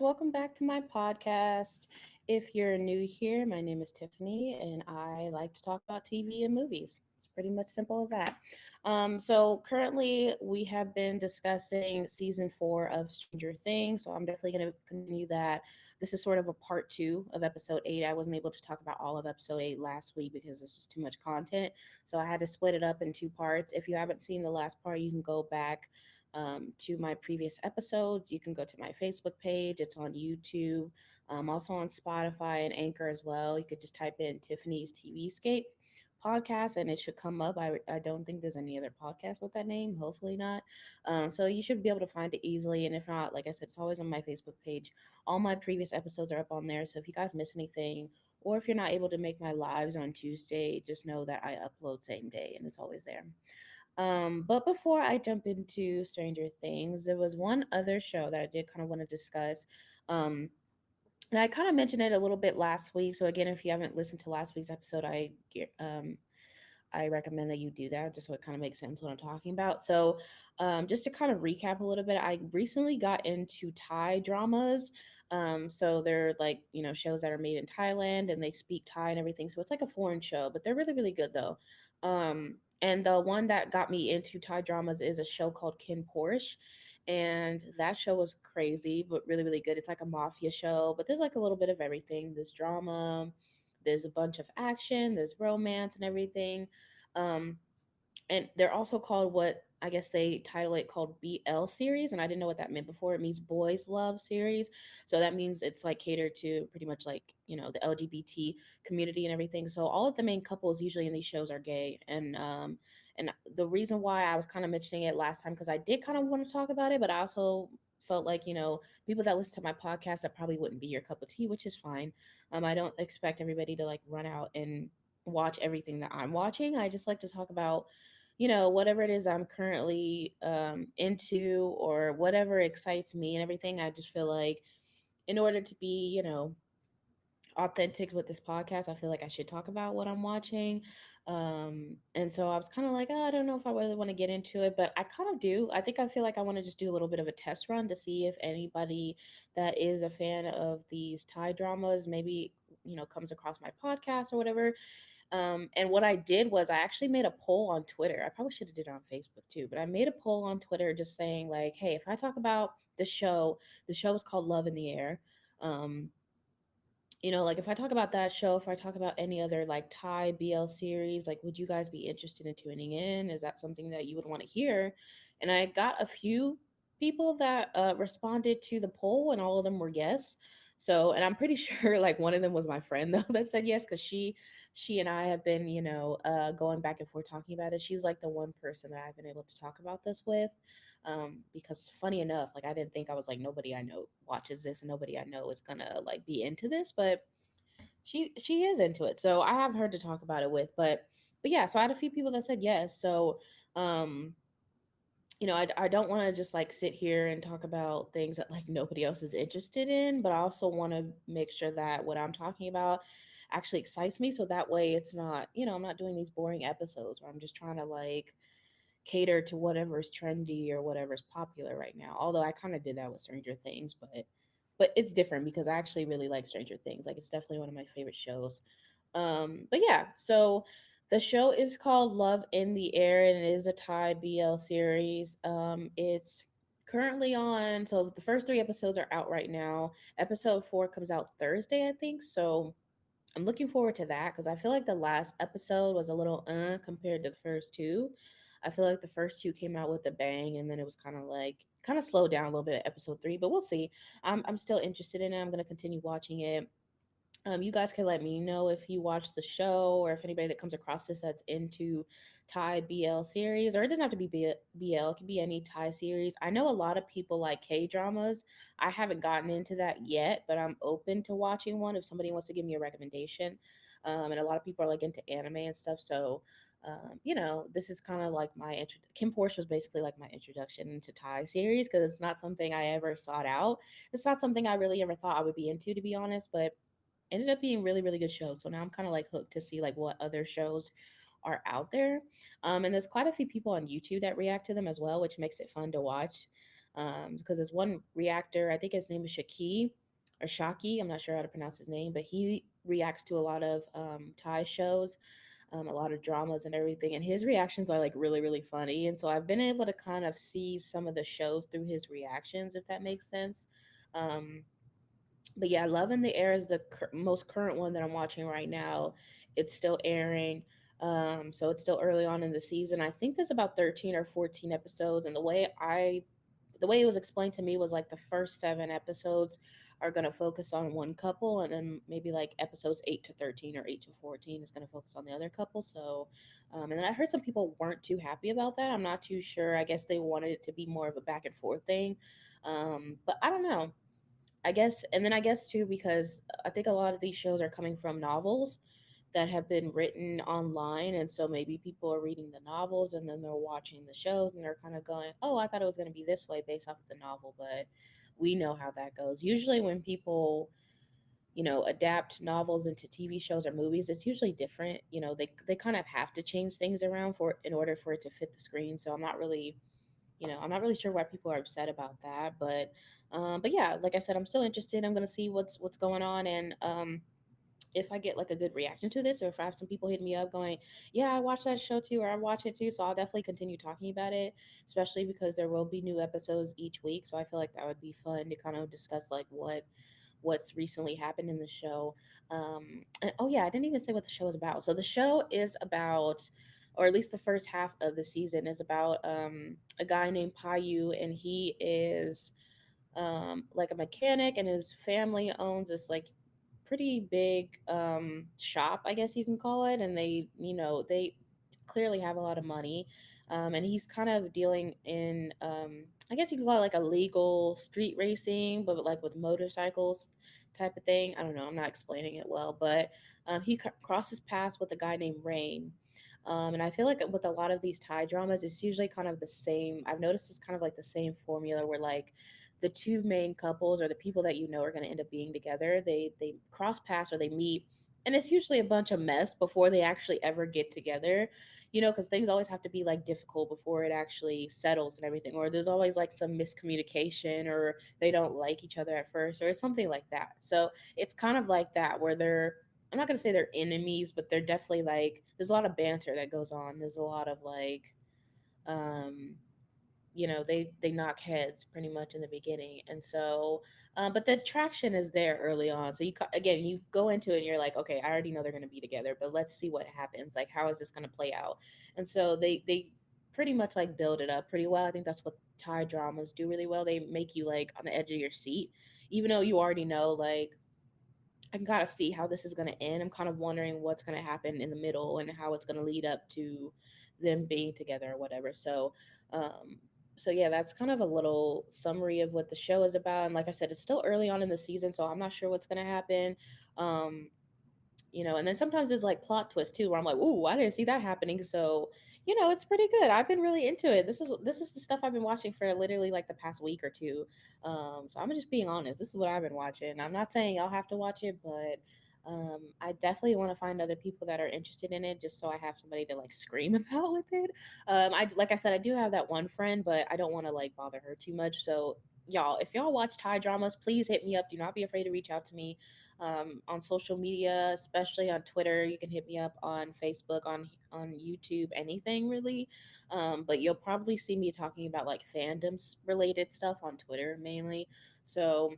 Welcome back to my podcast. If you're new here, my name is Tiffany, and I like to talk about TV and movies. It's pretty much simple as that. So, currently, we have been discussing season four of Stranger Things, so I'm definitely going to continue that. This is sort of a part two of episode eight. I wasn't able to talk about all of episode eight last week because it's just too much content, so I had to split it up in two parts. If you haven't seen the last part, you can go back to my previous episodes. You can go to my Facebook page, it's on YouTube, also on Spotify and Anchor as well. You could just type in Tiffany's TVscape podcast and it should come up. I don't think there's any other podcast with that name, hopefully not. So you should be able to find it easily. And if not, like I said, it's always on my Facebook page. All my previous episodes are up on there. So if you guys miss anything, or if you're not able to make my lives on Tuesday, just know that I upload same day and it's always there. But before I jump into Stranger Things, there was one other show that I did kind of want to discuss. Um, and I kind of mentioned it a little bit last week. So again, if you haven't listened to last week's episode, I recommend that you do that just so it kind of makes sense what I'm talking about. So, just to kind of recap a little bit, I recently got into Thai dramas. So they're like, shows that are made in Thailand and they speak Thai and everything. So it's like a foreign show, but they're really, really good though. And the one that got me into Thai dramas is a show called Kin Porsche. And that show was crazy, but really, really good. It's like a mafia show, but there's like a little bit of everything. There's drama, there's a bunch of action, there's romance and everything. Um, and they're also called what I guess they title it called BL series, and I didn't know what that meant before. It means boys love series, so that means it's like catered to pretty much like the LGBT community and everything. So all of the main couples usually in these shows are gay, and the reason why I was kind of mentioning it last time because I did kind of want to talk about it, but I also felt like people that listen to my podcast that probably wouldn't be your cup of tea, which is fine. I don't expect everybody to like run out and watch everything that I'm watching. I just like to talk about, whatever it is I'm currently into or whatever excites me and everything. I just feel like in order to be, authentic with this podcast, I feel like I should talk about what I'm watching. And so I was kind of like, oh, I don't know if I really want to get into it, but I kind of do. I think I feel like I want to just do a little bit of a test run to see if anybody that is a fan of these Thai dramas maybe, comes across my podcast or whatever. And what I did was I actually made a poll on Twitter. I probably should have did it on Facebook too, but I made a poll on Twitter just saying like, hey, if I talk about the show is called Love in the Air. Um, like if I talk about that show, if I talk about any other like Thai BL series, like would you guys be interested in tuning in? Is that something that you would want to hear? And I got a few people that responded to the poll, and all of them were yes. So, and I'm pretty sure like one of them was my friend though that said yes because she and I have been going back and forth talking about it. She's like the one person that I've been able to talk about this with. Because funny enough, like I didn't think I was like nobody I know watches this and nobody I know is gonna like be into this, but she is into it. So I have her to talk about it with. But yeah, so I had a few people that said yes. So um I don't want to just like sit here and talk about things that like nobody else is interested in, but I also want to make sure that what I'm talking about actually excites me. So that way it's not, I'm not doing these boring episodes where I'm just trying to like cater to whatever's trendy or whatever's popular right now. Although I kind of did that with Stranger Things, but it's different because I actually really like Stranger Things. Like it's definitely one of my favorite shows. But yeah, so the show is called Love in the Air and it is a Thai BL series. It's currently on, so the first three episodes are out right now. Episode four comes out Thursday, I think. So I'm looking forward to that because I feel like the last episode was a little compared to the first two. I feel like the first two came out with a bang, and then it was kind of slowed down a little bit at episode three. But we'll see. I'm still interested in it. I'm gonna continue watching it. You guys can let me know if you watch the show or if anybody that comes across this that's into Thai BL series, or it doesn't have to be BL, it can be any Thai series. I know a lot of people like K dramas. I haven't gotten into that yet, but I'm open to watching one if somebody wants to give me a recommendation. And a lot of people are like into anime and stuff. So, this is kind of like Kim Porsche was basically like my introduction into Thai series because it's not something I ever sought out. It's not something I really ever thought I would be into, to be honest, but ended up being really really good shows. So now I'm kind of like hooked to see like what other shows are out there. And there's quite a few people on YouTube that react to them as well, which makes it fun to watch. Because there's one reactor, I think his name is Shaki or Shaki. I'm not sure how to pronounce his name, but he reacts to a lot of Thai shows, a lot of dramas and everything. And his reactions are like really, really funny. And so I've been able to kind of see some of the shows through his reactions, if that makes sense. Um, but yeah, Love in the Air is the most current one that I'm watching right now. It's still airing. So it's still early on in the season. I think there's about 13 or 14 episodes. And the way it was explained to me was like the first 7 episodes are going to focus on one couple, and then maybe like episodes 8 to 13 or 8 to 14 is going to focus on the other couple. So and then I heard some people weren't too happy about that. I'm not too sure. I guess they wanted it to be more of a back and forth thing. But I don't know. I guess, and then I guess too, because I think a lot of these shows are coming from novels that have been written online. And so maybe people are reading the novels and then they're watching the shows and they're kind of going, oh, I thought it was going to be this way based off of the novel. But we know how that goes. Usually, when people, adapt novels into TV shows or movies, it's usually different. They kind of have to change things around for in order for it to fit the screen. So I'm not really sure why people are upset about that, but yeah, like I said, I'm still interested. I'm gonna see what's going on, and if I get like a good reaction to this, or if I have some people hit me up going, "Yeah, I watched that show too," or "I watch it too," so I'll definitely continue talking about it, especially because there will be new episodes each week. So I feel like that would be fun to kind of discuss like what's recently happened in the show. And oh yeah, I didn't even say what the show is about. So the show is about, or at least the first half of the season is about a guy named Payu, and he is like a mechanic, and his family owns this like pretty big shop, I guess you can call it, and they clearly have a lot of money. And he's kind of dealing in I guess you could call it like a legal street racing, but like with motorcycles type of thing. I don't know, I'm not explaining it well, but he crosses paths with a guy named Rain. And I feel like with a lot of these Thai dramas, it's usually kind of the same. I've noticed it's kind of like the same formula where like the two main couples or the people that are going to end up being together, they cross paths or they meet, and it's usually a bunch of mess before they actually ever get together. Because things always have to be like difficult before it actually settles and everything, or there's always like some miscommunication, or they don't like each other at first, or it's something like that. So it's kind of like that where I'm not going to say they're enemies, but they're definitely like there's a lot of banter that goes on. There's a lot of like um they knock heads pretty much in the beginning. And so but the attraction is there early on, so again, you go into it and you're like, okay, I already know they're going to be together, but let's see what happens, like how is this going to play out. And so they pretty much like build it up pretty well. I think that's what Thai dramas do really well. They make you like on the edge of your seat, even though you already know, like, I can kind of see how this is going to end. I'm kind of wondering what's going to happen in the middle and how it's going to lead up to them being together or whatever. Um, so yeah, that's kind of a little summary of what the show is about. And like I said, it's still early on in the season, so I'm not sure what's going to happen. Um, and then sometimes there's like plot twists too, where I'm like, "Ooh, I didn't see that happening." So, it's pretty good. I've been really into it. This is the stuff I've been watching for literally like the past week or two. So I'm just being honest. This is what I've been watching. I'm not saying y'all have to watch it, but I definitely want to find other people that are interested in it, just so I have somebody to like scream about with it. I like I said, I do have that one friend, but I don't want to like bother her too much. So y'all, if y'all watch Thai dramas, please hit me up. Do not be afraid to reach out to me on social media, especially on Twitter. You can hit me up on Facebook, on YouTube, anything really. But you'll probably see me talking about like fandoms related stuff on Twitter mainly. So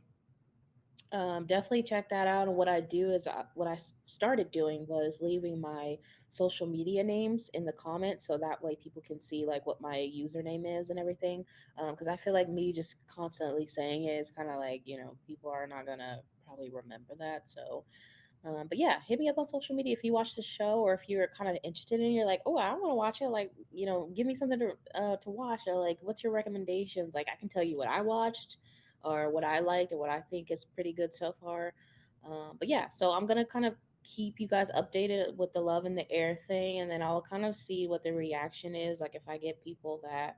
definitely check that out. And what I do is what I started doing was leaving my social media names in the comments, so that way people can see like what my username is and everything. Because I feel like me just constantly saying it is kind of like, people are not gonna probably remember that. So but yeah, hit me up on social media if you watch the show, or if you're kind of interested in it, you're like, oh, I want to watch it. Like, give me something to watch, or like, what's your recommendations? Like, I can tell you what I watched, or what I liked, or what I think is pretty good so far. But yeah, so I'm gonna kind of keep you guys updated with the Love in the Air thing, and then I'll kind of see what the reaction is. Like, if I get people that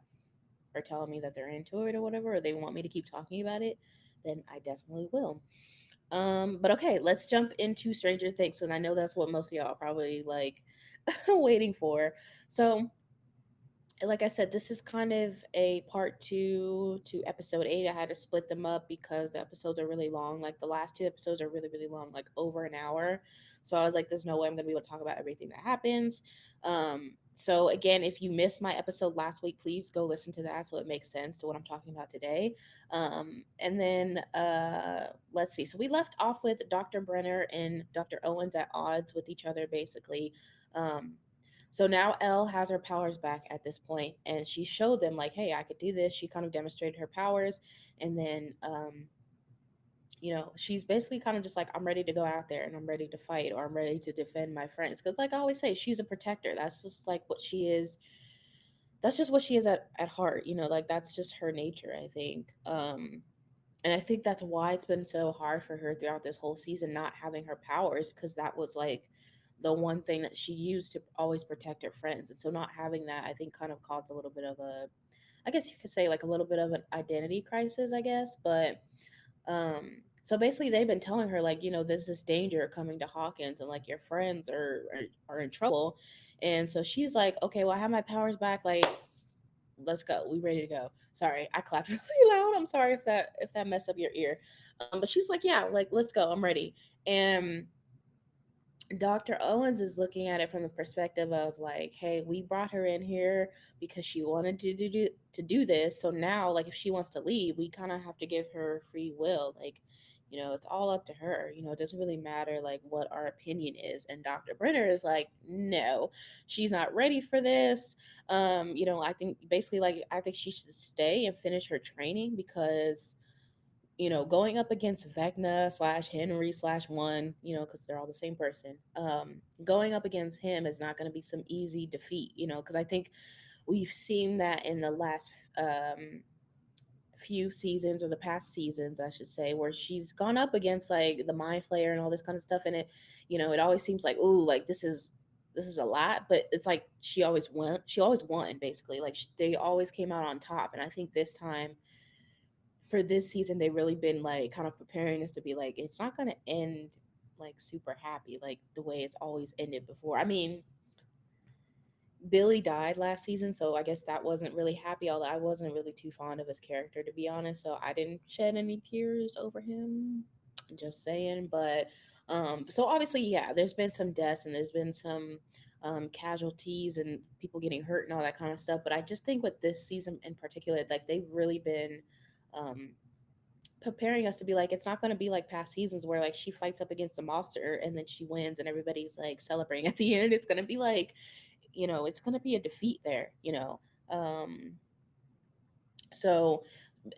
are telling me that they're into it or whatever, or they want me to keep talking about it, then I definitely will. But okay, let's jump into Stranger Things, and I know that's what most of y'all are probably like waiting for. So, like I said, this is kind of a part two to episode eight. I had to split them up because the episodes are really long. Like the last two episodes are really, really long, like over an hour. So I was like, there's no way I'm gonna be able to talk about everything that happens. So again, if you missed my episode last week, please go listen to that so it makes sense to what I'm talking about today. And then let's see. So we left off with Dr. Brenner and Dr. Owens at odds with each other, basically. Um, so now Elle has her powers back at this point, and she showed them like, "Hey, I could do this." She kind of demonstrated her powers, and then, she's basically kind of just like, "I'm ready to go out there, and I'm ready to fight, or I'm ready to defend my friends." Because, like I always say, she's a protector. That's just like what she is. That's just what she is at heart. Like that's just her nature, I think. And I think that's why it's been so hard for her throughout this whole season not having her powers, because that was like the one thing that she used to always protect her friends. And so not having that, I think, kind of caused a little bit of a, I guess you could say, like a little bit of an identity crisis, I guess. But so basically they've been telling her like, there's this danger coming to Hawkins, and like your friends are in trouble. And so she's like, okay, well, I have my powers back, like let's go, we ready to go. Sorry, I clapped really loud. I'm sorry if that messed up your ear. But she's like, yeah, like let's go, I'm ready. And Dr. Owens is looking at it from the perspective of like, hey, we brought her in here because she wanted to do this. So now, like, if she wants to leave, we kind of have to give her free will. Like, it's all up to her. It doesn't really matter like what our opinion is. And Dr. Brenner is like, no, she's not ready for this. I think basically like I think she should stay and finish her training because going up against Vecna slash Henry slash one, because they're all the same person. Going up against him is not going to be some easy defeat, because I think we've seen that in the last few seasons, or the past seasons, I should say, where she's gone up against like the Mind Flayer and all this kind of stuff, and it always seems like, ooh, like this is a lot, but it's like she always won. She always won, basically. Like they always came out on top, and I think this time for this season they've really been like kind of preparing us to be like, it's not going to end like super happy like the way it's always ended before. I mean, Billy died last season, so I guess that wasn't really happy, although I wasn't really too fond of his character, to be honest, so I didn't shed any tears over him, just saying. But so obviously, yeah, there's been some deaths and there's been some casualties and people getting hurt and all that kind of stuff, but I just think with this season in particular, like they've really been um preparing us to be like, it's not going to be like past seasons where like she fights up against the monster and then she wins and everybody's like celebrating at the end. It's going to be like, it's going to be a defeat there, um so,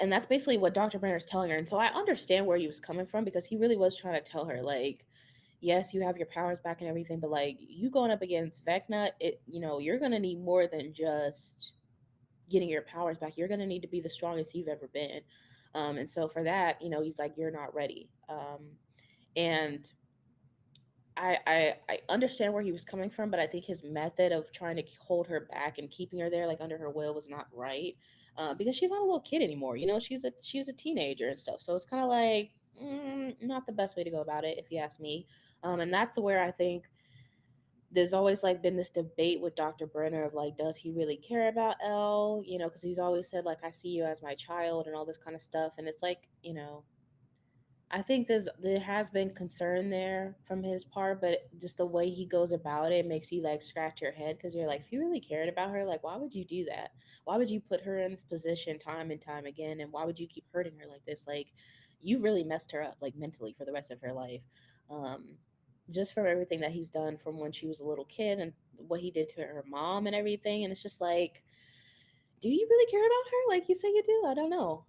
and that's basically what Dr. Brenner's telling her. And so I understand where he was coming from, because he really was trying to tell her like, yes, you have your powers back and everything, but like you going up against Vecna, you're going to need more than just getting your powers back. You're going to need to be the strongest you've ever been. And so for that, he's like, you're not ready. And I understand where he was coming from, but I think his method of trying to hold her back and keeping her there, like under her will, was not right. Because she's not a little kid anymore. She's a teenager and stuff. So it's kind of like not the best way to go about it, if you ask me. And that's where I think there's always like been this debate with Dr. Brenner of like, does he really care about Elle? Because he's always said like, I see you as my child and all this kind of stuff. And it's like, I think there has been concern there from his part, but just the way he goes about it makes you like scratch your head, because you're like, if you really cared about her, like why would you do that? Why would you put her in this position time and time again, and why would you keep hurting her like this? Like you really messed her up like mentally for the rest of her life. Um, just from everything that he's done from when she was a little kid and what he did to her mom and everything, and it's just like, do you really care about her like you say you do? I don't know.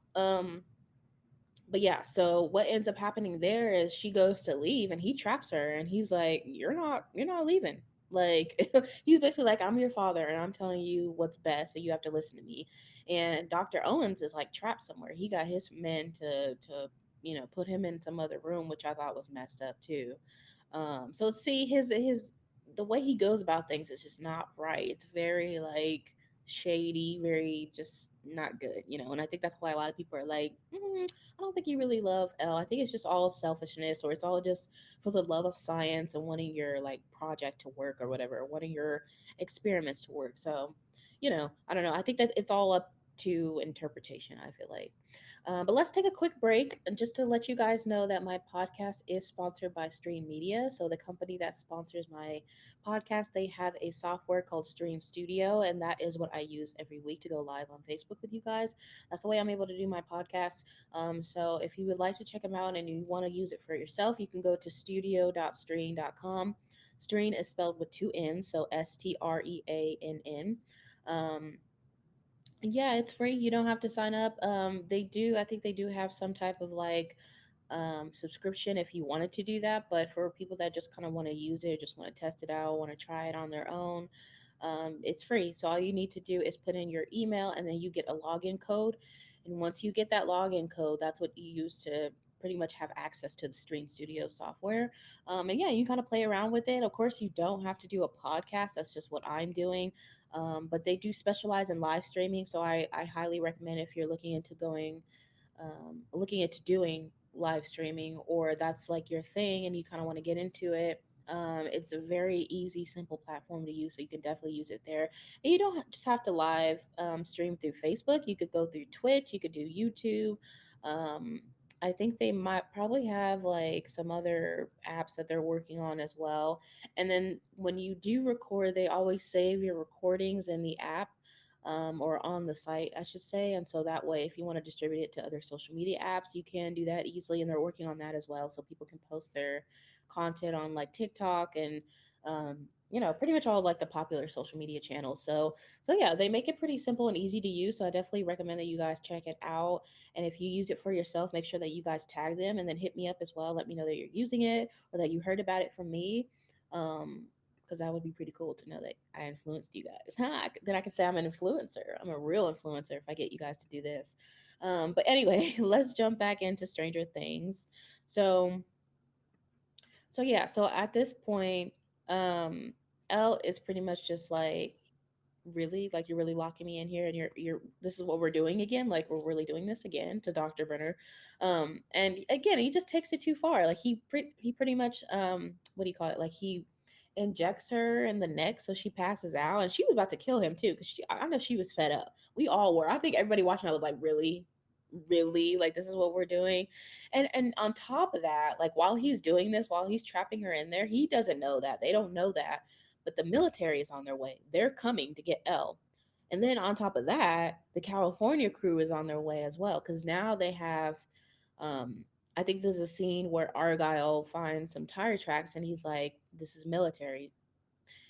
But yeah, so what ends up happening there is she goes to leave and he traps her, and he's like, you're not leaving. Like he's basically like, I'm your father and I'm telling you what's best and you have to listen to me. And Dr. Owens is like trapped somewhere. He got his men to put him in some other room, which I thought was messed up too. So see, his the way he goes about things is just not right. It's very like shady, very just not good, and I think that's why a lot of people are like, I don't think you really love Elle. I think it's just all selfishness, or it's all just for the love of science and wanting your like project to work or whatever, or wanting your experiments to work. So, I don't know. I think that it's all up to interpretation, I feel like. But let's take a quick break and just to let you guys know that my podcast is sponsored by Streann Media. So the company that sponsors my podcast, they have a software called Stream Studio, and that is what I use every week to go live on Facebook with you guys. That's the way I'm able to do my podcast. So if you would like to check them out and you want to use it for yourself, you can go to studio.streann.com. Streann is spelled with two N's, so Streann. Um, yeah, it's free. You don't have to sign up. I think they do have some type of like subscription if you wanted to do that. But for people that just kind of want to use it, just want to test it out, want to try it on their own, it's free. So all you need to do is put in your email and then you get a login code. And once you get that login code, that's what you use to pretty much have access to the Stream Studio software. And yeah, you kind of play around with it. Of course, you don't have to do a podcast. That's just what I'm doing. But they do specialize in live streaming. So I highly recommend if you're looking into doing live streaming or that's like your thing and you kind of want to get into it. It's a very easy, simple platform to use, so you can definitely use it there. And you don't just have to live stream through Facebook. You could go through Twitch. You could do YouTube. Um, I think they might probably have like some other apps that they're working on as well. And then when you do record, they always save your recordings in the app or on the site, I should say. And so that way, if you want to distribute it to other social media apps, you can do that easily. And they're working on that as well. So people can post their content on like TikTok and, pretty much all like the popular social media channels. So yeah, they make it pretty simple and easy to use. So I definitely recommend that you guys check it out. And if you use it for yourself, make sure that you guys tag them and then hit me up as well. Let me know that you're using it or that you heard about it from me. Um, because that would be pretty cool to know that I influenced you guys. Then I can say I'm an influencer. I'm a real influencer if I get you guys to do this. But anyway, let's jump back into Stranger Things. So, so yeah, so at this point, um, Elle is pretty much just like, really, like you're really locking me in here and you're this is what we're doing again, like we're really doing this again to Dr. Brenner. And again, he just takes it too far. Like he pretty much what do you call it, like he injects her in the neck so she passes out, and she was about to kill him too because I know she was fed up. We all were. I think everybody watching that was like, really, like this is what we're doing. And on top of that, like while he's doing this, while he's trapping her in there, he doesn't know that, they don't know that, but the military is on their way. They're coming to get Elle. And then on top of that, the California crew is on their way as well because now they have um I think there's a scene where Argyle finds some tire tracks and he's like, this is military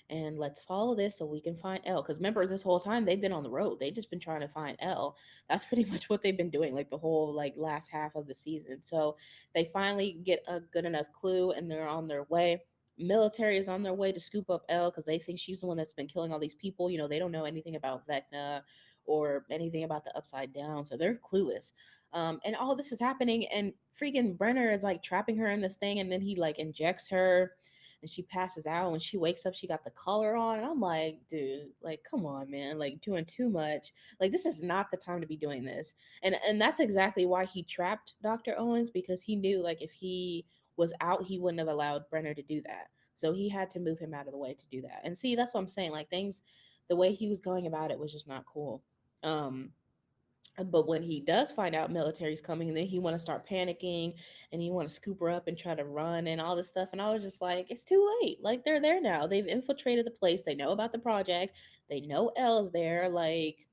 and let's follow this so we can find Elle. Because remember, this whole time they've been on the road. They've just been trying to find Elle. That's pretty much what they've been doing, like the whole like last half of the season. So they finally get a good enough clue, and they're on their way. Military is on their way to scoop up Elle because they think she's the one that's been killing all these people. They don't know anything about Vecna or anything about the Upside Down, so they're clueless. And all this is happening, and freaking Brenner is like trapping her in this thing, and then he like injects her and she passes out. When she wakes up, she got the collar on. And I'm like, dude, like, come on, man, like doing too much. Like, this is not the time to be doing this. And that's exactly why he trapped Dr. Owens, because he knew like if he was out, he wouldn't have allowed Brenner to do that. So he had to move him out of the way to do that. And see, that's what I'm saying. Like things, the way he was going about it was just not cool. Um, but when he does find out military's coming, and then he want to start panicking and he want to scoop her up and try to run and all this stuff. And I was just like, it's too late. Like they're there now. They've infiltrated the place. They know about the project. They know Elle's there. Like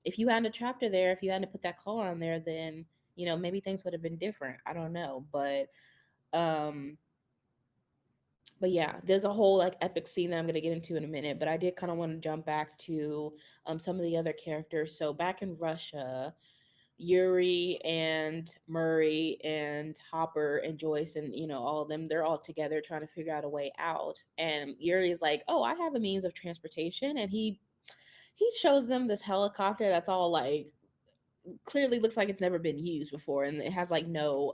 if you hadn't trapped her there, if you hadn't put that collar on there, then maybe things would have been different. I don't know. Um but yeah, there's a whole like epic scene that I'm gonna get into in a minute. But I did kind of want to jump back to some of the other characters. So back in Russia, Yuri and Murray and Hopper and Joyce and all of them, they're all together trying to figure out a way out. And Yuri is like, "Oh, I have a means of transportation," and he shows them this helicopter that's all like clearly looks like it's never been used before, and it has like no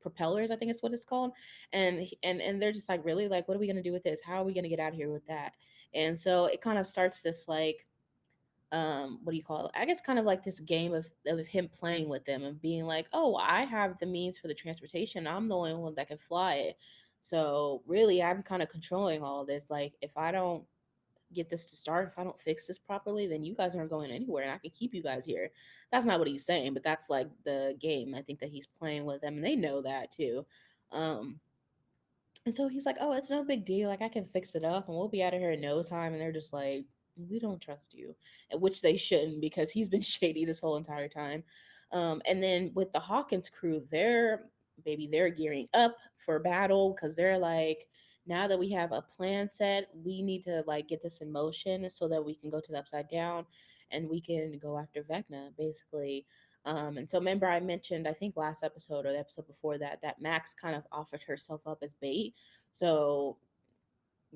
propellers, I think is what it's called. And they're just like, really, like what are we going to do with this? How are we going to get out of here with that? And so it kind of starts this like what do you call it, I guess kind of like this game of him playing with them and being like, oh, I have the means for the transportation, I'm the only one that can fly it, so really I'm kind of controlling all of this. Like if I don't get this to start, if I don't fix this properly, then you guys aren't going anywhere and I can keep you guys here. That's not what he's saying, but that's like the game I think that he's playing with them, and they know that too. Um, and so he's like, "Oh, it's no big deal. Like I can fix it up and we'll be out of here in no time." And they're just like, "We don't trust you," which they shouldn't because he's been shady this whole entire time. And then with the Hawkins crew, they're gearing up for battle because they're like, now that we have a plan set, we need to like get this in motion so that we can go to the Upside Down and we can go after Vecna, basically. And so remember I mentioned, I think last episode or the episode before that, that Max kind of offered herself up as bait. So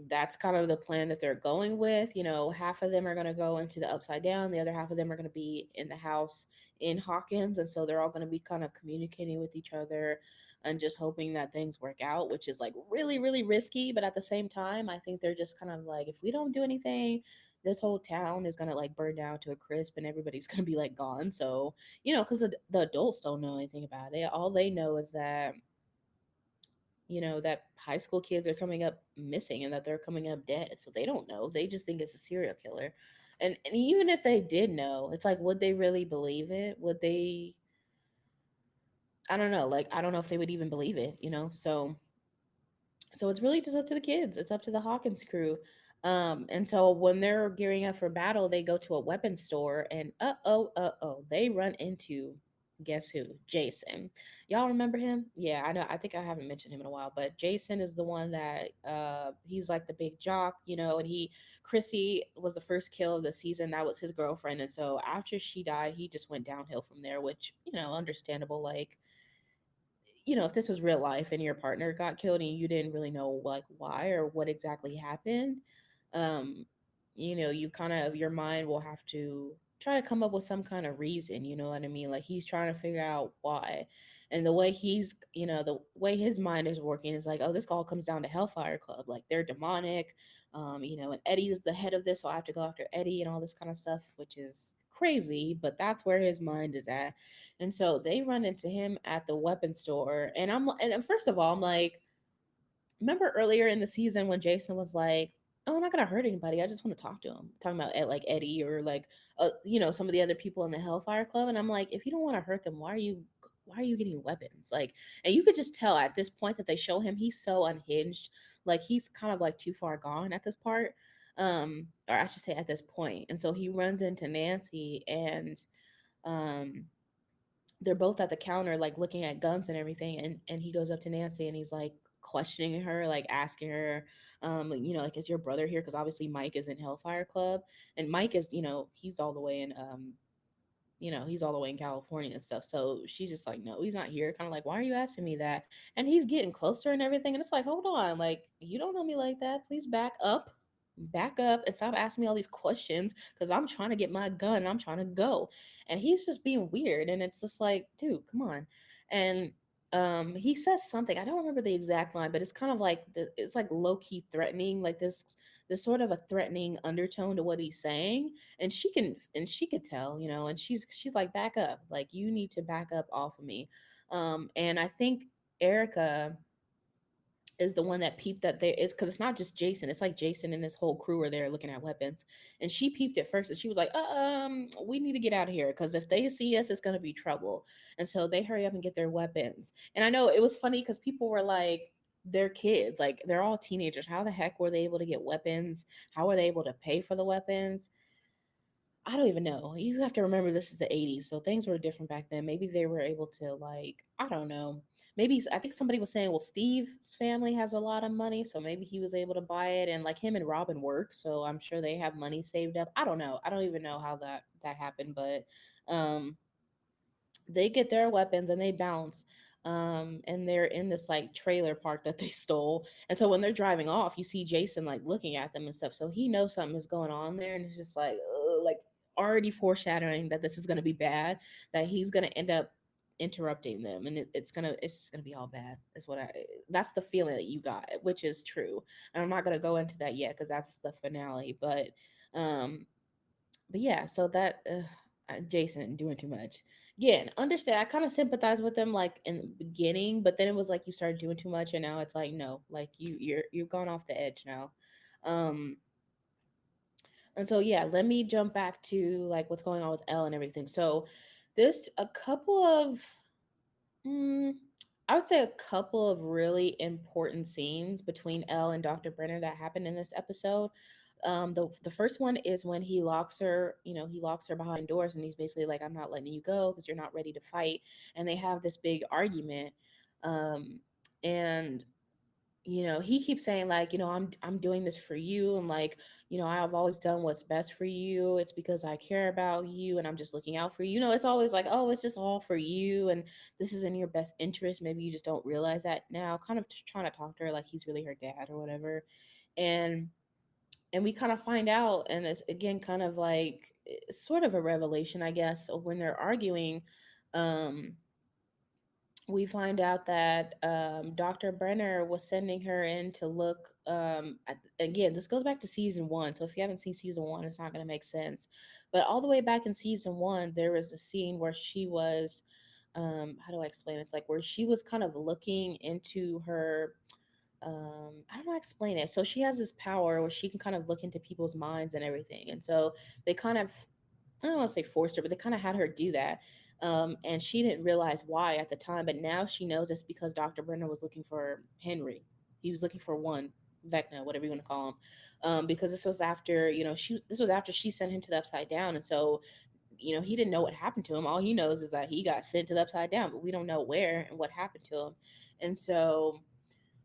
that's kind of the plan that they're going with. You know, half of them are going to go into the Upside Down, the other half of them are going to be in the house in Hawkins. And so they're all going to be kind of communicating with each other and just hoping that things work out, which is like really, really risky. But at the same time, I think they're just kind of like, if we don't do anything, this whole town is going to like burn down to a crisp and everybody's going to be like gone. So, you know, because the adults don't know anything about it. All they know is that, you know, that high school kids are coming up missing and that they're coming up dead. So they don't know. They just think it's a serial killer. And even if they did know, it's like, would they really believe it? Would they? I don't know. Like, I don't know if they would even believe it, you know? So it's really just up to the kids. It's up to the Hawkins crew. And so when they're gearing up for battle, they go to a weapons store and they run into, guess who? Jason. Y'all remember him? Yeah, I know. I think I haven't mentioned him in a while, but Jason is the one that he's like the big jock, you know, and Chrissy was the first kill of the season. That was his girlfriend. And so after she died, he just went downhill from there, which, you know, understandable. Like, you know, if this was real life and your partner got killed and you didn't really know like why or what exactly happened, um, you know, you kind of your mind will have to try to come up with some kind of reason, you know what I mean? Like he's trying to figure out why. And the way he's, you know, the way his mind is working is like, oh, this all comes down to Hellfire Club. Like they're demonic, you know, and Eddie is the head of this, so I have to go after Eddie and all this kind of stuff, which is crazy, but that's where his mind is at. And so they run into him at the weapon store. And first of all, I'm like, remember earlier in the season when Jason was like, "Oh, I'm not gonna hurt anybody. I just want to talk to him." Talking about like Eddie or like, you know, some of the other people in the Hellfire Club. And I'm like, if you don't want to hurt them, why are you getting weapons? Like, and you could just tell at this point that they show him he's so unhinged. Like he's kind of like too far gone at this part. Or I should say at this point. And so he runs into Nancy and um they're both at the counter like looking at guns and everything, and he goes up to Nancy and he's like questioning her, like asking her, you know, like, is your brother here? Because obviously Mike is in Hellfire Club, and Mike is, you know, he's all the way in you know, he's all the way in California and stuff. So she's just like, no, he's not here. Kind of like, why are you asking me that? And he's getting closer and everything. And it's like, hold on, like, you don't know me like that. Please back up and stop asking me all these questions because I'm trying to get my gun and I'm trying to go. And he's just being weird. And it's just like, dude, come on. And he says something, I don't remember the exact line, but it's kind of like it's like low-key threatening, like this sort of a threatening undertone to what he's saying. And she could tell, you know, and she's like, back up, like you need to back up off of me. And I think Erica is the one that peeped that there is, because it's not just Jason, it's like Jason and his whole crew are there looking at weapons. And she peeped it first and she was like, we need to get out of here because if they see us it's going to be trouble. And so they hurry up and get their weapons. And I know it was funny because people were like, they're kids, like they're all teenagers, how the heck were they able to get weapons? How were they able to pay for the weapons? I don't even know. You have to remember this is the 80s, so things were different back then. Maybe they were able to, like, I don't know. Maybe I think somebody was saying, well, Steve's family has a lot of money, so maybe he was able to buy it, and like him and Robin work, so I'm sure they have money saved up. I don't know. I don't even know how that happened, but um they get their weapons and they bounce. And they're in this like trailer park that they stole. And so when they're driving off, you see Jason like looking at them and stuff. So he knows something is going on there, and it's just like, ugh, like already foreshadowing that this is gonna be bad, that he's gonna end up interrupting them, and it's just gonna be all bad. Is what I That's the feeling that you got, which is true. And I'm not gonna go into that yet because that's the finale. Um, but yeah, so that Jason doing too much. Again, understand. I kind of sympathize with him like in the beginning, but then it was like you started doing too much, and now it's like no, like you've gone off the edge now. Um, And so yeah, let me jump back to like what's going on with Elle and everything. So this a couple of mm, I would say a couple of really important scenes between Elle and Dr. Brenner that happened in this episode. The first one is when he locks her, he locks her behind doors and he's basically like, I'm not letting you go because you're not ready to fight. And they have this big argument. And he keeps saying like, I'm doing this for you, and like, I've always done what's best for you. It's because I care about you and I'm just looking out for you. It's always like, oh, it's just all for you and this is in your best interest. Maybe you just don't realize that now. Kind of trying to talk to her like he's really her dad or whatever. And and we kind of find out, and it's again kind of like it's sort of a revelation, I guess, of when they're arguing. um we find out that Dr. Brenner was sending her in to look. Again, this goes back to season one. So if you haven't seen season one, it's not going to make sense. But all the way back in season one, there was a scene where she was, how do I explain this? Like where she was kind of looking into her. I don't know how to explain it. So she has this power where she can kind of look into people's minds and everything. And so they kind of, I don't want to say forced her, but they kind of had her do that. And she didn't realize why at the time, but now she knows it's because Dr. Brenner was looking for Henry. He was looking for one Vecna, whatever you want to call him, because this was after this was after she sent him to the Upside Down, and so he didn't know what happened to him. All he knows is that he got sent to the Upside Down, but we don't know where and what happened to him, and so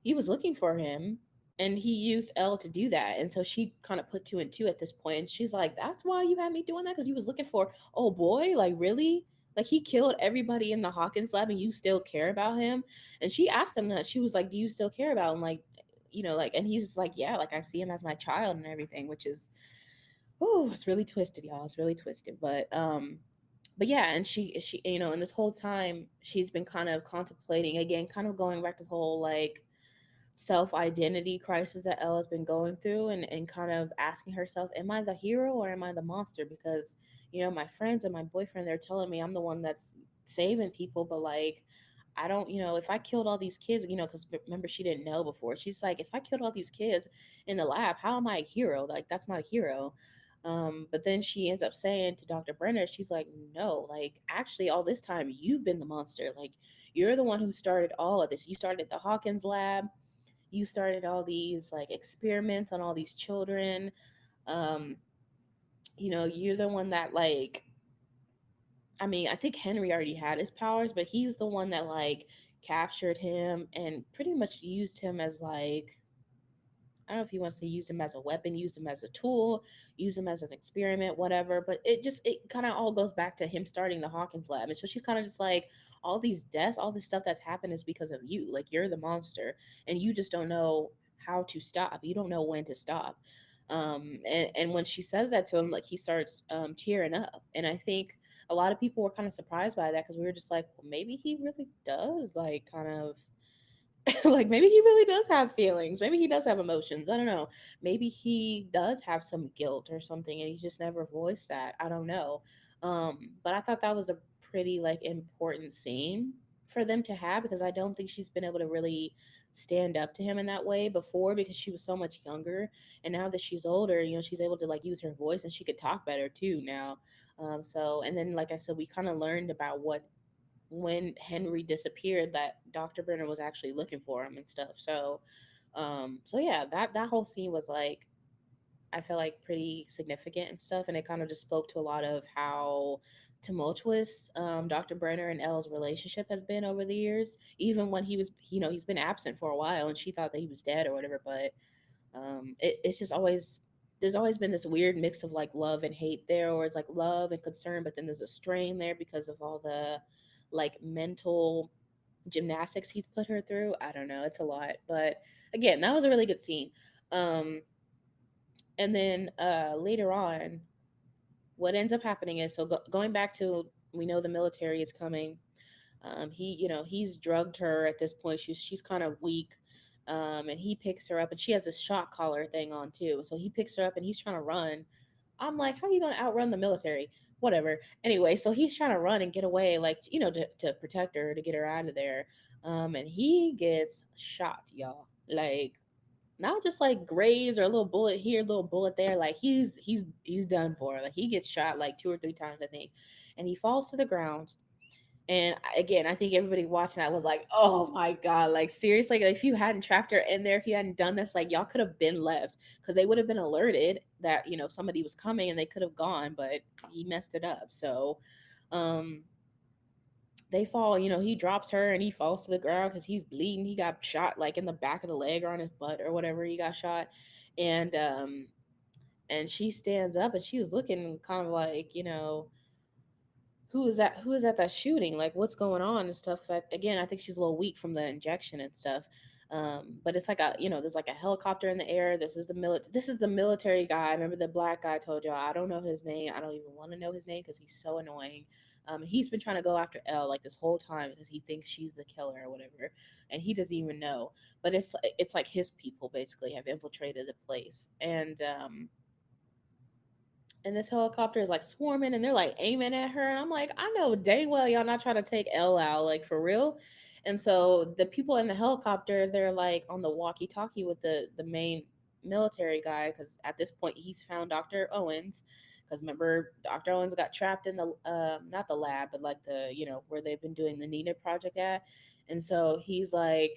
he was looking for him and he used Elle to do that. And so she kind of put two and two at this point. And she's like, that's why you had me doing that? Because he was looking for, oh boy, like really? Like he killed everybody in the Hawkins lab and you still care about him? And she asked him that. She was like, do you still care about him? Like, like, and he's just like, yeah, like I see him as my child and everything, which is, oh, it's really twisted, y'all. It's really twisted. But yeah, and she, and this whole time she's been kind of contemplating again, kind of going back to the whole like self identity crisis that Ella's been going through, and kind of asking herself, am I the hero or am I the monster? Because, my friends and my boyfriend, they're telling me I'm the one that's saving people, but like, I don't, if I killed all these kids, because remember, she didn't know before. She's like, if I killed all these kids in the lab, how am I a hero? Like, that's not a hero. But then she ends up saying to Dr. Brenner, she's like, no, like, actually, all this time, you've been the monster. Like, you're the one who started all of this. You started the Hawkins lab, you started all these like experiments on all these children. um you're the one that like, I mean, I think Henry already had his powers, but he's the one that like captured him and pretty much used him as like, I don't know if he wants to use him as a weapon, use him as a tool, use him as an experiment, whatever. But it kind of all goes back to him starting the Hawkins lab. And so she's kind of just like, all these deaths, all this stuff that's happened is because of you. Like you're the monster and you just don't know how to stop. You don't know when to stop. And when she says that to him, like he starts tearing up. And I think a lot of people were kind of surprised by that because we were just like, well, maybe he really does like kind of like maybe he really does have feelings. Maybe he does have emotions. I don't know. Maybe he does have some guilt or something and he's just never voiced that. I don't know. But I thought that was a pretty like important scene for them to have because I don't think she's been able to really stand up to him in that way before because she was so much younger. And now that she's older, she's able to like use her voice and she could talk better too now. So and then like I said, we kind of learned about what when Henry disappeared that Dr. Brenner was actually looking for him and stuff. So yeah, that whole scene was like I felt like pretty significant and stuff, and it kind of just spoke to a lot of how tumultuous Dr. Brenner and Elle's relationship has been over the years. Even when he was, he's been absent for a while, and she thought that he was dead or whatever. But it's just always there's always been this weird mix of like love and hate there, or it's like love and concern, but then there's a strain there because of all the like mental gymnastics he's put her through. I don't know, it's a lot, but again, that was a really good scene. Um, and then later on, what ends up happening is going back to we know the military is coming. He's drugged her at this point. She's kind of weak. And he picks her up and she has this shock collar thing on too. So he picks her up and he's trying to run. I'm like, how are you going to outrun the military? Whatever. Anyway, so he's trying to run and get away, like, to protect her, to get her out of there. And he gets shot, y'all. Like, not just like graze or a little bullet here, a little bullet there. Like he's done for. Like he gets shot like two or three times, I think, and he falls to the ground. And again, I think everybody watching that was like, "Oh my god!" Like seriously, like, if you hadn't trapped her in there, if you hadn't done this, like y'all could have been left because they would have been alerted that somebody was coming and they could have gone, but he messed it up. So, um, they fall. He drops her and he falls to the ground because he's bleeding. He got shot like in the back of the leg or on his butt or whatever. He got shot, and she stands up and she was looking kind of like who is at that shooting, like what's going on and stuff, because again, I think she's a little weak from the injection and stuff. But it's like there's like a helicopter in the air. This is the military guy. Remember the black guy I told y'all? I don't know his name. I don't even want to know his name because he's so annoying. He's been trying to go after Elle like this whole time because he thinks she's the killer or whatever, and he doesn't even know. But it's like his people basically have infiltrated the place, and this helicopter is like swarming and they're like aiming at her, and I'm like, I know dang well y'all not trying to take Elle out, like for real. And so the people in the helicopter, they're like on the walkie talkie with the main military guy, because at this point he's found Dr. Owens, because remember Dr. Owens got trapped in the not the lab, but like the where they've been doing the Nina project at. And so he's like,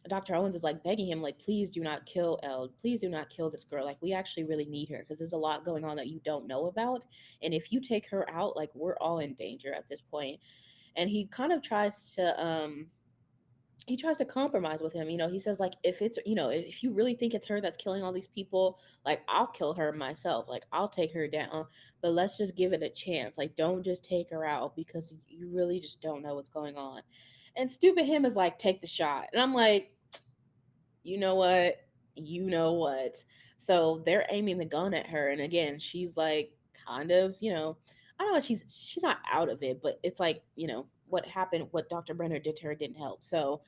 Dr. Owens is like begging him, like, please do not kill Elle. Please do not kill this girl. Like, we actually really need her because there's a lot going on that you don't know about. And if you take her out, like, we're all in danger at this point. And he tries to compromise with him. He says, like, if you really think it's her that's killing all these people, like, I'll kill her myself. Like, I'll take her down. But let's just give it a chance. Like, don't just take her out because you really just don't know what's going on. And stupid him is like, take the shot. And I'm like, you know what? You know what? So they're aiming the gun at her, and again, she's like kind of, I don't know, she's not out of it, but it's like, what happened, what Dr. Brenner did to her didn't help. So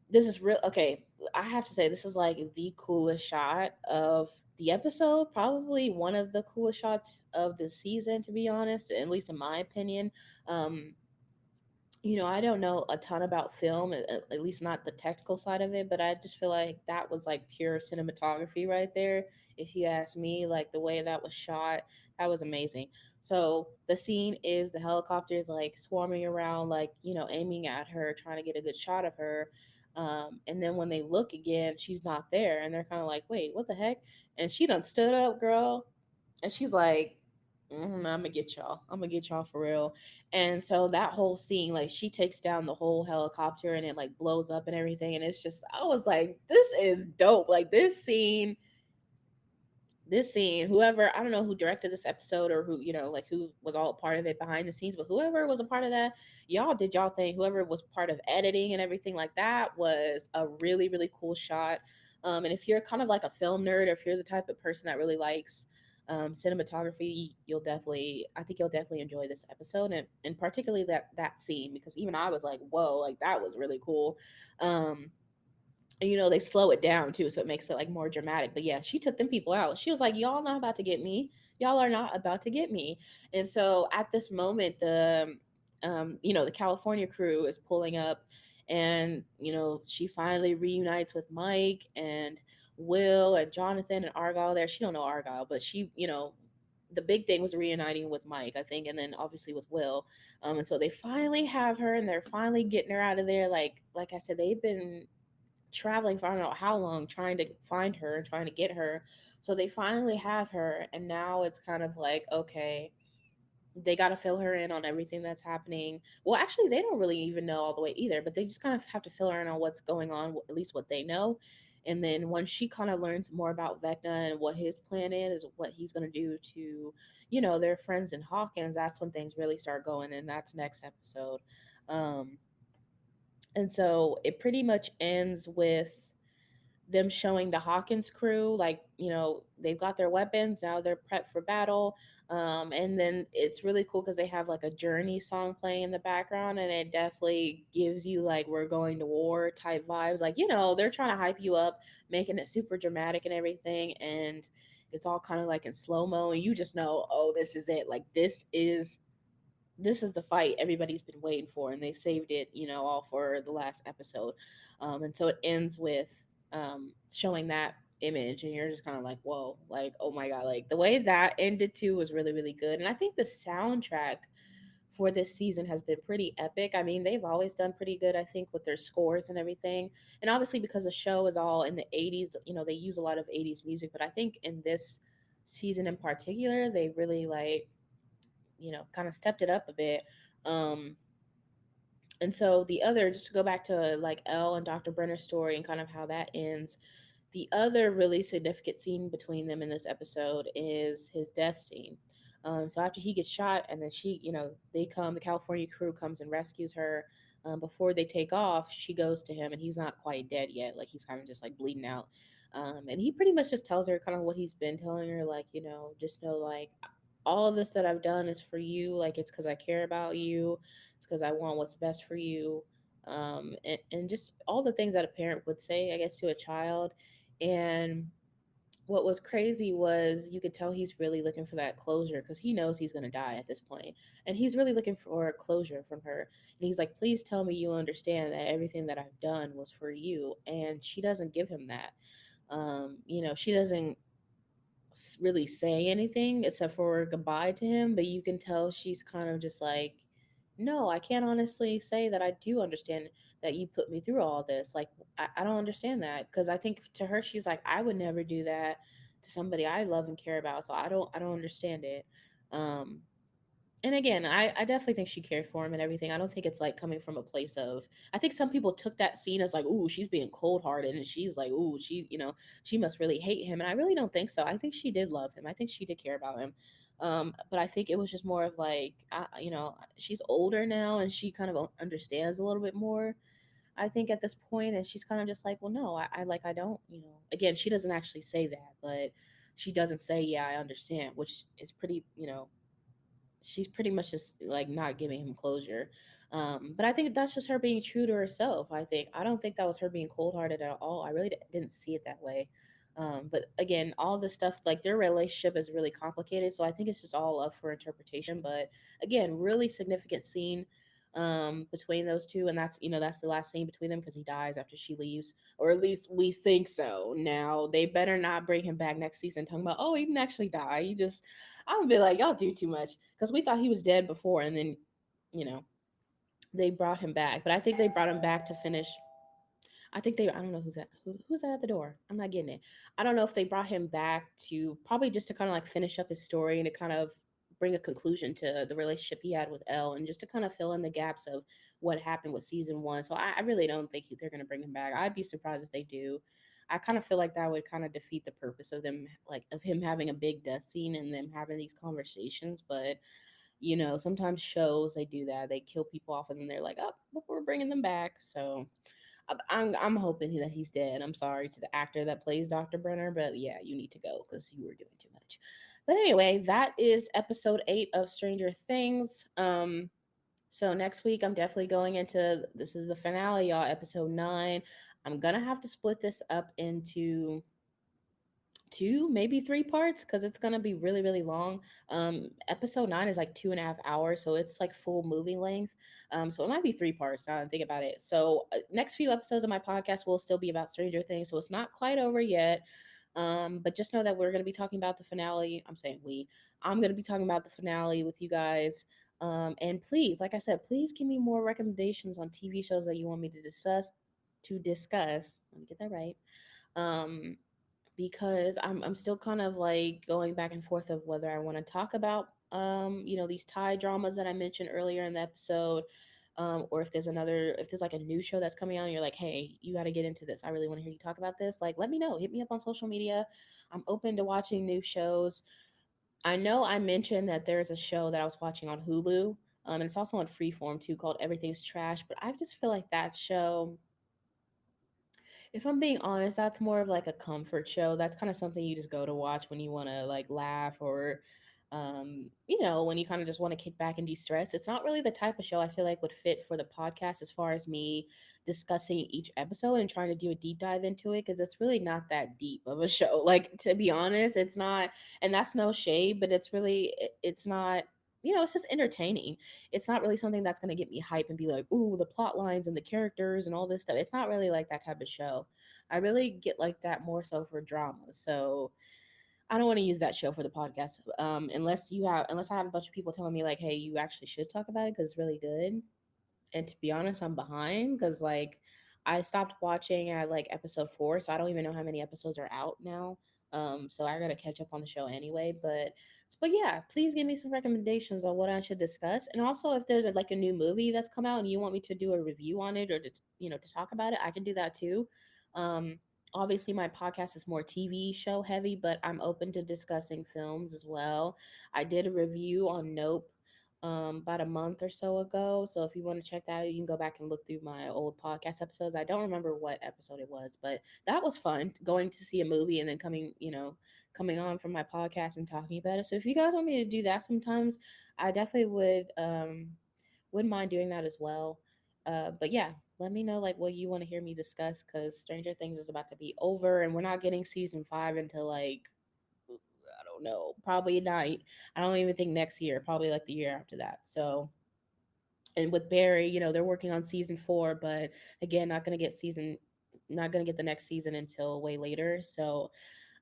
this is real okay. I have to say this is like the coolest shot of the episode, probably one of the coolest shots of the season, to be honest, at least in my opinion. Um, I don't know a ton about film, at least not the technical side of it, but I just feel like that was like pure cinematography right there. If you ask me, like the way that was shot, that was amazing. So the scene is the helicopters like swarming around, like, aiming at her, trying to get a good shot of her. And then when they look again, she's not there, and they're kind of like, wait, what the heck? And she done stood up, girl, and she's like, I'm gonna get y'all. I'm gonna get y'all for real. And so that whole scene, like she takes down the whole helicopter and it like blows up and everything. And it's just, I was like, this is dope. Like this scene, whoever, I don't know who directed this episode or who, like who was all a part of it behind the scenes, but whoever was a part of that, y'all did y'all thing. Whoever was part of editing and everything like that was a really, really cool shot. And if you're kind of like a film nerd, or if you're the type of person that really likes cinematography, I think you'll definitely enjoy this episode, and particularly that scene, because even I was like, whoa, like that was really cool. And, they slow it down too, so it makes it like more dramatic. But yeah, she took them people out. She was like, y'all not about to get me. Y'all are not about to get me. And so at this moment, the California crew is pulling up, and she finally reunites with Mike and Will and Jonathan and Argyle there. She don't know Argyle, but the big thing was reuniting with Mike, I think, and then obviously with Will. And so they finally have her, and they're finally getting her out of there. Like I said, they've been traveling for I don't know how long trying to find her and trying to get her. So they finally have her, and now it's kind of like, okay, they got to fill her in on everything that's happening. Well, actually, they don't really even know all the way either, but they just kind of have to fill her in on what's going on, at least what they know. And then once she kind of learns more about Vecna and what his plan is, what he's going to do to, their friends in Hawkins, that's when things really start going. And that's next episode. Um, and so it pretty much ends with them showing the Hawkins crew, like, they've got their weapons, now they're prepped for battle. And then it's really cool because they have like a Journey song playing in the background, and it definitely gives you like we're going to war type vibes. Like, they're trying to hype you up, making it super dramatic and everything. And it's all kind of like in slow mo, and you just know, oh, this is it. Like, this is the fight everybody's been waiting for, and they saved it, all for the last episode. And so it ends with showing that image, and you're just kind of like, whoa, like, oh my god, like the way that ended too was really really good. And I think the soundtrack for this season has been pretty epic. I mean, they've always done pretty good, I think, with their scores and everything. And obviously, because the show is all in the 80s, they use a lot of 80s music. But I think in this season in particular, they really, like, kind of stepped it up a bit. Um, and so the other, just to go back to like Elle and Dr. Brenner's story and kind of how that ends, the other really significant scene between them in this episode is his death scene. So after he gets shot, and then the California crew comes and rescues her. Before they take off, she goes to him, and he's not quite dead yet. Like, he's kind of just like bleeding out. And he pretty much just tells her kind of what he's been telling her, like, just know, like, all of this that I've done is for you. Like, it's because I care about you. It's because I want what's best for you. And just all the things that a parent would say, I guess, to a child. And what was crazy was you could tell he's really looking for that closure, because he knows he's going to die at this point. And he's really looking for closure from her. And he's like, please tell me you understand that everything that I've done was for you. And she doesn't give him that. She doesn't really say anything except for goodbye to him, but you can tell she's kind of just like, no, I can't honestly say that I do understand that you put me through all this. Like, I don't understand that, because I think to her, she's like, I would never do that to somebody I love and care about, so I don't understand it. um and again, I definitely think she cared for him and everything. I don't think it's like coming from a place of. I think some people took that scene as like, ooh, she's being cold hearted, and she's like, ooh, she must really hate him. And I really don't think so. I think she did love him. I think she did care about him. But I think it was just more of like, she's older now, and she kind of understands a little bit more. I think at this point, and she's kind of just like, well, no, I don't. Again, she doesn't actually say that, but she doesn't say, yeah, I understand, which is pretty, she's pretty much just like not giving him closure. But I think that's just her being true to herself. I don't think that was her being cold hearted at all. I really didn't see it that way. But again, all this stuff, like, their relationship is really complicated, so I think it's just all up for interpretation. But again, really significant scene between those two, and that's the last scene between them, because he dies after she leaves, or at least we think so. Now they better not bring him back next season talking about, oh, he didn't actually die, he just. I'm gonna be like, y'all do too much, because we thought he was dead before, and then, you know, they brought him back. But I think they brought him back to finish. I don't know who's that at the door. I'm not getting it. I don't know if they brought him back to probably just to kind of like finish up his story and to kind of bring a conclusion to the relationship he had with Elle, and just to kind of fill in the gaps of what happened with season one. So I really don't think they're going to bring him back. I'd be surprised if they do. I kind of feel like that would kind of defeat the purpose of them, like, of him having a big death scene and them having these conversations. But sometimes shows, they do that. They kill people off, and then they're like, oh, but we're bringing them back. So I'm hoping that he's dead. I'm sorry to the actor that plays Dr. Brenner, but yeah, you need to go because you were doing too much. But anyway, that is episode 8 of Stranger Things. So next week I'm definitely going into, this is the finale, y'all, episode 9. I'm gonna have to split this up into 2, maybe 3 parts, because it's gonna be really really long. Episode 9 is like 2.5 hours, so it's like full movie length. So it might be 3 parts now that I think about it. So next few episodes of my podcast will still be about Stranger Things, so it's not quite over yet. But just know that we're going to be talking about the finale. I'm going to be talking about the finale with you guys. And please, like I said, please give me more recommendations on TV shows that you want me to discuss. Let me get that right. Um, because I'm still kind of like going back and forth of whether I want to talk about these Thai dramas that I mentioned earlier in the episode, or if there's like a new show that's coming out and you're like, hey, you got to get into this, I really want to hear you talk about this, like, let me know, hit me up on social media. I'm open to watching new shows. I know I mentioned that there's a show that I was watching on Hulu, and it's also on Freeform too, called Everything's Trash, but I just feel like that show, if I'm being honest, that's more of like a comfort show. That's kind of something you just go to watch when you want to like laugh, or when you kind of just want to kick back and de-stress. It's not really the type of show I feel like would fit for the podcast, as far as me discussing each episode and trying to do a deep dive into it, because it's really not that deep of a show. Like, to be honest, it's not, and that's no shade, but it's not it's just entertaining. It's not really something that's going to get me hype and be like, ooh, the plot lines and the characters and all this stuff. It's not really like that type of show. I really get like that more so for drama. So I don't want to use that show for the podcast, unless I have a bunch of people telling me like, hey, you actually should talk about it because it's really good. And to be honest, I'm behind because like I stopped watching at like episode 4, so I don't even know how many episodes are out now. So I gotta catch up on the show anyway. But yeah, please give me some recommendations on what I should discuss, and also if there's like a new movie that's come out and you want me to do a review on it or to to talk about it, I can do that too. Um, Obviously my podcast is more TV show heavy, but I'm open to discussing films as well. I did a review on Nope about a month or so ago. So if you want to check that out, you can go back and look through my old podcast episodes. I don't remember what episode it was, but that was fun going to see a movie and then coming on from my podcast and talking about it. So if you guys want me to do that sometimes, I definitely wouldn't mind doing that as well. But yeah, let me know like what you want to hear me discuss because Stranger Things is about to be over and we're not getting season 5 until like I don't know, probably not. I don't even think next year, probably like the year after that. So, and with Barry, they're working on season 4, but again, not gonna get the next season until way later. So,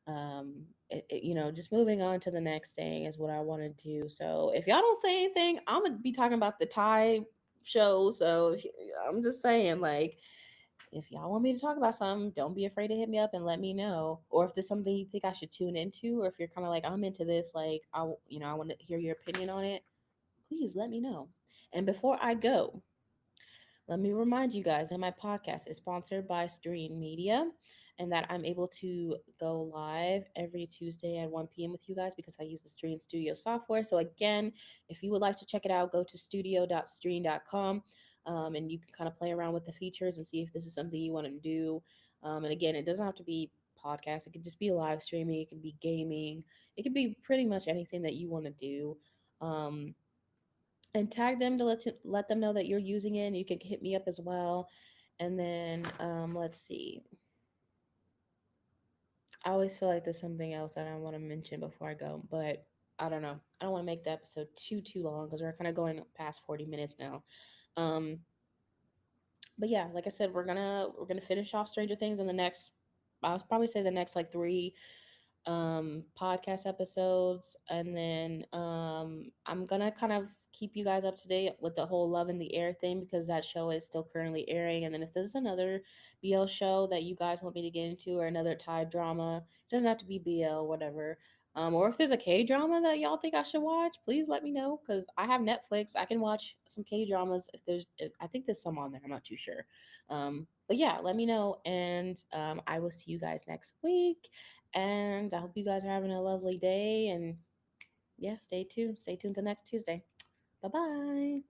just moving on to the next thing is what I want to do. So, if y'all don't say anything, I'm gonna be talking about the Thai show. So, I'm just saying, like, if y'all want me to talk about something, don't be afraid to hit me up and let me know. Or if there's something you think I should tune into, or if you're kind of like I'm into this, like I want to hear your opinion on it. Please let me know. And before I go, let me remind you guys that my podcast is sponsored by Streann Media and that I'm able to go live every Tuesday at 1 p.m. with you guys because I use the Streann Studio software. So, again, if you would like to check it out, go to studio.streann.com and you can kind of play around with the features and see if this is something you want to do. And again, it doesn't have to be podcast, it could just be live streaming, it could be gaming, it could be pretty much anything that you want to do. Um, and tag them to let them know that you're using it. And you can hit me up as well. And then let's see. I always feel like there's something else that I want to mention before I go, but I don't know. I don't want to make the episode too long because we're kind of going past 40 minutes now. Um, but yeah, like I said, we're gonna finish off Stranger Things in the next. I'll probably say the next like 3 podcast episodes, and then I'm gonna kind of keep you guys up to date with the whole Love in the Air thing because that show is still currently airing. And then if there's another BL show that you guys want me to get into or another Thai drama, it doesn't have to be BL, whatever. Or if there's a K drama that y'all think I should watch, please let me know because I have Netflix. I can watch some K dramas if I think there's some on there. I'm not too sure. But yeah, let me know, and I will see you guys next week. And I hope you guys are having a lovely day. And yeah, stay tuned. Stay tuned till next Tuesday. Bye bye.